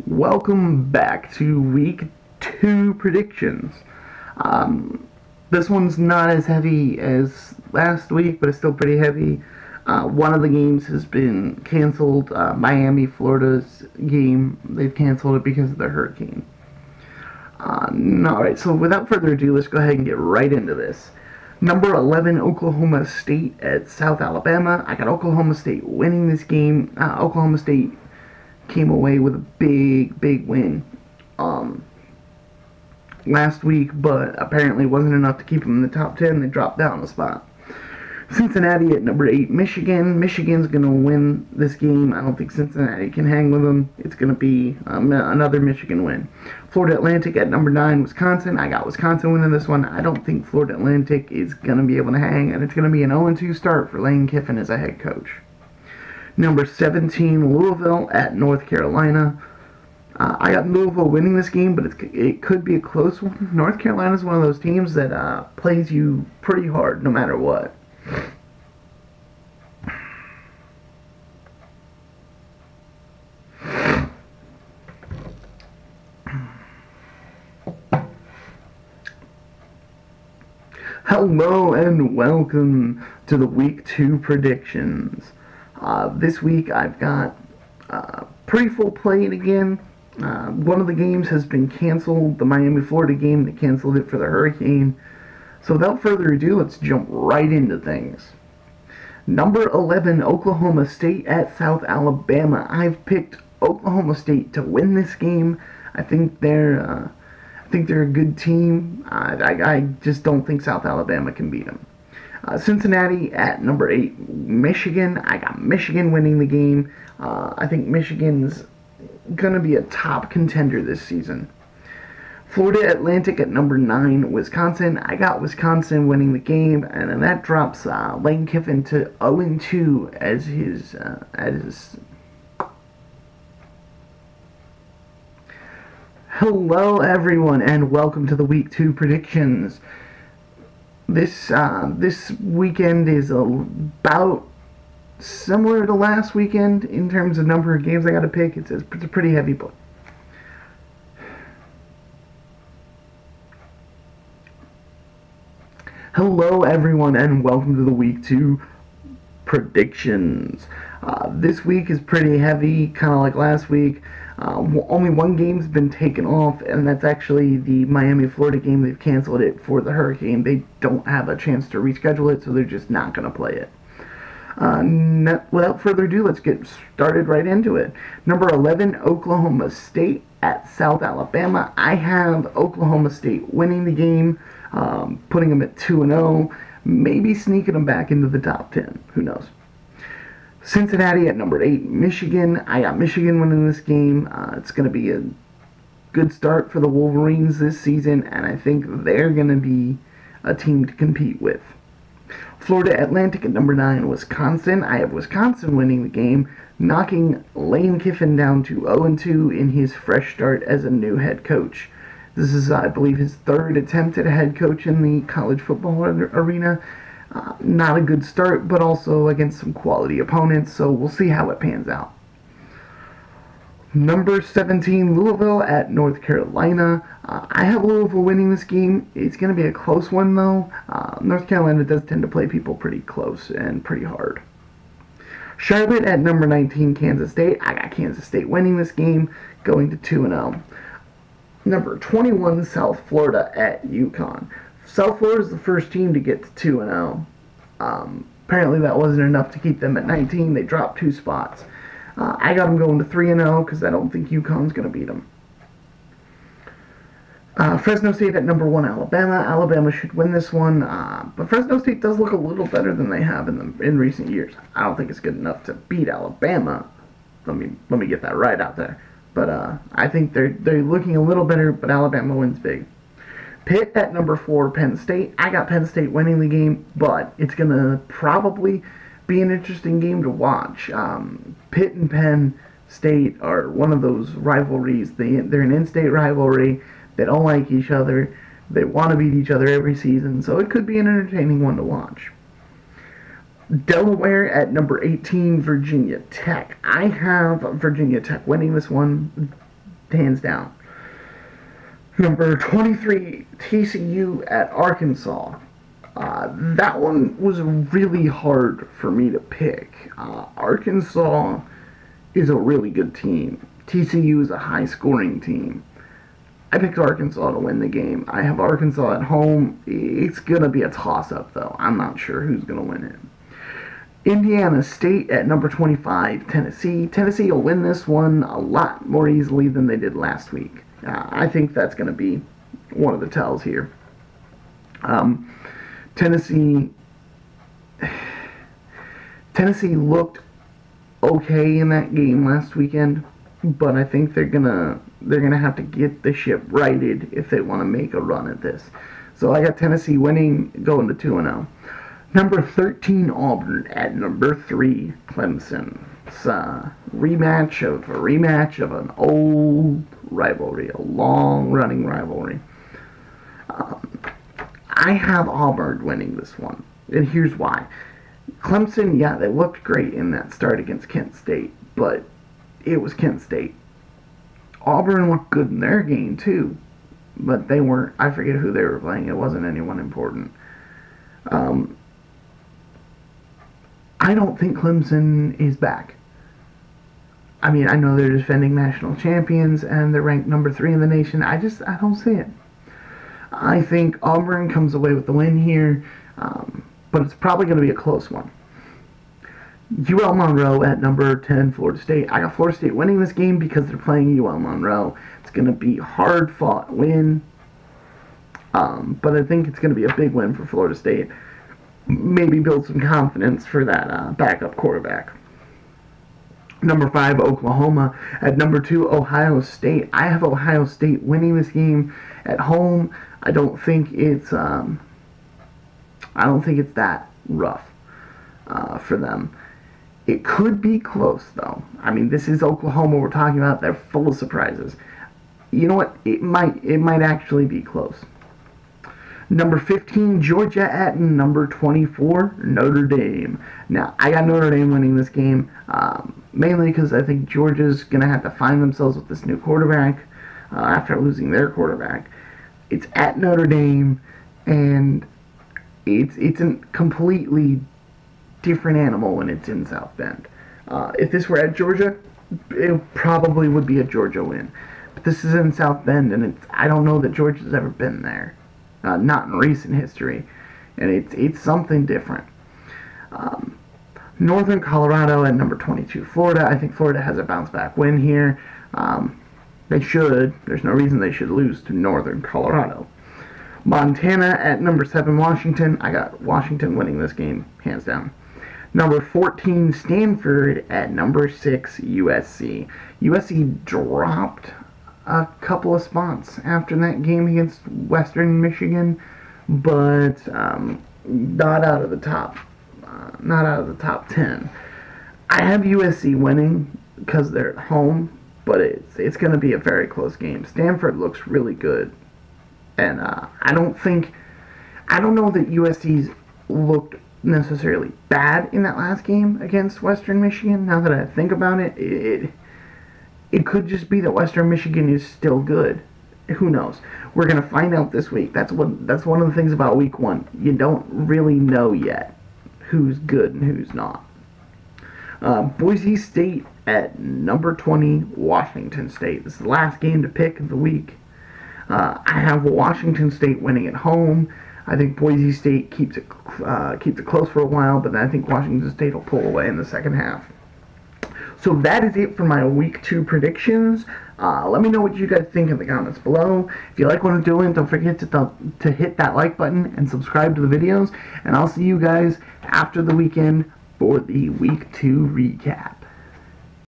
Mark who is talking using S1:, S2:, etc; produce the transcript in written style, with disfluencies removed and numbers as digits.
S1: Welcome back to week 2 predictions. This one's not as heavy as last week, but it's still pretty heavy. One of the games has been canceled. Miami, Florida's game, they've canceled it because of the hurricane. Alright, so without further ado, let's go ahead and get right into this. Number 11, Oklahoma State at South Alabama. I got Oklahoma State winning this game. Oklahoma State came away with a big win last week, but apparently wasn't enough to keep them in the top 10. They dropped down a spot. Cincinnati at number 8, Michigan. Michigan's going to win this game. I don't think Cincinnati can hang with them. It's going to be another Michigan win. Florida Atlantic at number 9, Wisconsin. I got Wisconsin winning this one. I don't think Florida Atlantic is going to be able to hang, and it's going to be an 0-2 start for Lane Kiffin as a head coach. Number 17, Louisville at North Carolina. I got Louisville winning this game, but it could be a close one. North Carolina is one of those teams that plays you pretty hard no matter what. Hello and welcome to the Week 2 predictions. This week I've got pretty full plate again. One of the games has been canceled, the Miami-Florida game. They canceled it for the hurricane. So without further ado, let's jump right into things. Number 11, Oklahoma State at South Alabama. I've picked Oklahoma State to win this game. I think they're a good team. I just don't think South Alabama can beat them. Cincinnati at number 8, Michigan. I got Michigan winning the game. I think Michigan's going to be a top contender this season. Florida Atlantic at number 9, Wisconsin. I got Wisconsin winning the game, and then that drops Lane Kiffin to 0-2 as his Hello everyone, and welcome to the Week 2 predictions. This weekend is about similar to last weekend in terms of number of games I got to pick. It's a pretty heavy book. Hello everyone, and welcome to the Week 2 predictions. This week is pretty heavy, kind of like last week. Only one game's been taken off, and that's actually the Miami-Florida game. They've canceled it for the hurricane. They don't have a chance to reschedule it, so they're just not going to play it. Without further ado, let's get started right into it. Number 11, Oklahoma State at South Alabama. I have Oklahoma State winning the game, putting them at 2-0, maybe sneaking them back into the top 10. Who knows? Cincinnati at number 8, Michigan. I got Michigan winning this game. It's going to be a good start for the Wolverines this season, and I think they're going to be a team to compete with. Florida Atlantic at number 9, Wisconsin. I have Wisconsin winning the game, knocking Lane Kiffin down to 0-2 in his fresh start as a new head coach. This is, I believe, his third attempt at a head coach in the college football arena. Not a good start, but also against some quality opponents, so we'll see how it pans out. Number 17, Louisville at North Carolina. I have Louisville winning this game. It's going to be a close one, though. North Carolina does tend to play people pretty close and pretty hard. Charlotte at number 19, Kansas State. I got Kansas State winning this game, going to 2-0. Number 21, South Florida at UConn. South Florida is the first team to get to 2-0. Apparently that wasn't enough to keep them at 19. They dropped 2 spots. I got them going to 3-0 because I don't think UConn's going to beat them. Fresno State at number 1, Alabama. Alabama should win this one, but Fresno State does look a little better than they have in recent years. I don't think it's good enough to beat Alabama. Let me get that right out there. But I think they're looking a little better, but Alabama wins big. Pitt at number 4, Penn State. I got Penn State winning the game, but it's going to probably be an interesting game to watch. Pitt and Penn State are one of those rivalries. They're an in-state rivalry. They don't like each other. They want to beat each other every season, so it could be an entertaining one to watch. Delaware at number 18, Virginia Tech. I have Virginia Tech winning this one. hands down. Number 23, TCU at Arkansas. That one was really hard for me to pick. Arkansas is a really good team. TCU is a high-scoring team. I picked Arkansas to win the game. I have Arkansas at home. It's going to be a toss-up, though. I'm not sure who's going to win it. Indiana State at number 25, Tennessee. Tennessee will win this one a lot more easily than they did last week. I think that's going to be one of the tells here. Tennessee looked okay in that game last weekend, but I think they're gonna have to get the ship righted if they want to make a run at this. So I got Tennessee winning, going to 2-0. Number 13 Auburn at number 3 Clemson. It's a rematch of an old rivalry, a long-running rivalry. I have Auburn winning this one, and here's why. Clemson, yeah, they looked great in that start against Kent State, but it was Kent State. Auburn looked good in their game, too, but they weren't, I forget who they were playing. It wasn't anyone important. I don't think Clemson is back. I mean, I know they're defending national champions, and they're ranked number 3 in the nation. I don't see it. I think Auburn comes away with the win here, but it's probably going to be a close one. UL Monroe at number 10, Florida State. I got Florida State winning this game because they're playing UL Monroe. It's going to be a hard-fought win, but I think it's going to be a big win for Florida State. Maybe build some confidence for that backup quarterback. Number 5, Oklahoma. At number 2, Ohio State. I have Ohio State winning this game at home. I don't think it's that rough for them. It could be close, though. I mean, this is Oklahoma we're talking about. They're full of surprises. You know what? It might actually be close. Number 15, Georgia at number 24, Notre Dame. Now, I got Notre Dame winning this game, mainly because I think Georgia's going to have to find themselves with this new quarterback after losing their quarterback. It's at Notre Dame, and it's a completely different animal when it's in South Bend. If this were at Georgia, it probably would be a Georgia win. But this is in South Bend, and I don't know that Georgia's ever been there. Not in recent history, and it's something different. Northern Colorado at number 22, Florida. I think Florida has a bounce-back win here. They should. There's no reason they should lose to Northern Colorado. Montana at number 7, Washington. I got Washington winning this game, hands down. Number 14, Stanford at number 6, USC. USC dropped a couple of spots after that game against Western Michigan, but not out of the top 10. I have USC winning because they're at home, but it's going to be a very close game. Stanford looks really good, and I don't know that USC's looked necessarily bad in that last game against Western Michigan. Now that I think about it, it could just be that Western Michigan is still good. Who knows? We're going to find out this week. That's one of the things about week 1. You don't really know yet who's good and who's not. Boise State at number 20, Washington State. This is the last game to pick of the week. I have Washington State winning at home. I think Boise State keeps it close for a while, but then I think Washington State will pull away in the second half. So that is it for my week 2 predictions. Let me know what you guys think in the comments below. If you like what I'm doing, don't forget to hit that like button and subscribe to the videos. And I'll see you guys after the weekend for the week 2 recap.